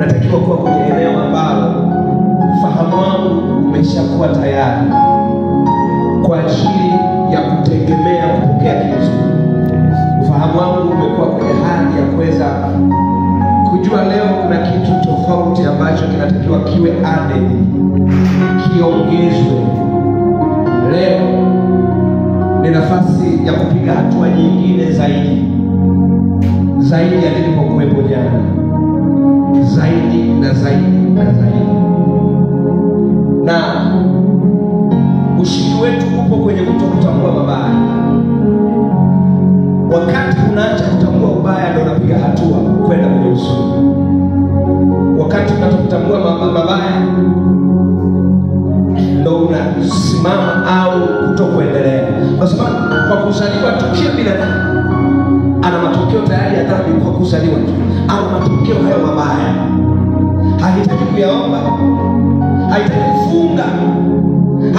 natakiwa kuwa kwenye eneo ambalo ufahamu wangu umeshakuwa tayari kwa ajili ya kutegemea kupokea kitu. Ufahamu wangu umekuwa kwenye hali ya kuweza kujua leo kuna kitu tofauti ambacho kinatakiwa kiwe added, kiongezwe. Leo ni nafasi ya kupiga hatua nyingine zaidi ya nilipokuwepo jana, zaidi na zaidi na zaidi. Na ushindi wetu upo kwenye kutokutambua mabaya. Wakati unaacha kutambua ubaya ndio unapiga hatua kwenda kwenye uzuri. Wakati unatambua mabaya ndio unasimama au kutokuendelea. Kwa sababu kwa kuzaliwa tu kila binadamu ana matokeo tayari ya dhambi. Kwa kuzaliwa tu ana matokeo hayo mabaya. Hahitaji kuyaomba, hahitaji kufunga,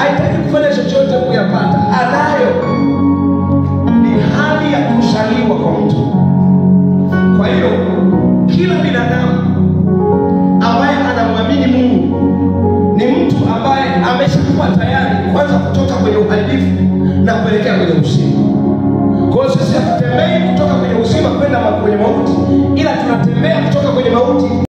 hahitaji kufanya chochote kuyapata. Anayo. Ni hali ya kuzaliwa kwa mtu. Kwa hiyo kila binadamu ambaye anamwamini Mungu ni mtu ambaye ameshakuwa tayari kwanza kutoka kwenye uharibifu na kuelekea kwenye uzima. Kwa hiyo sisi hatutembei kutoka kwenye uzima kwenda kwenye mauti, ila tunatembea kutoka kwenye mauti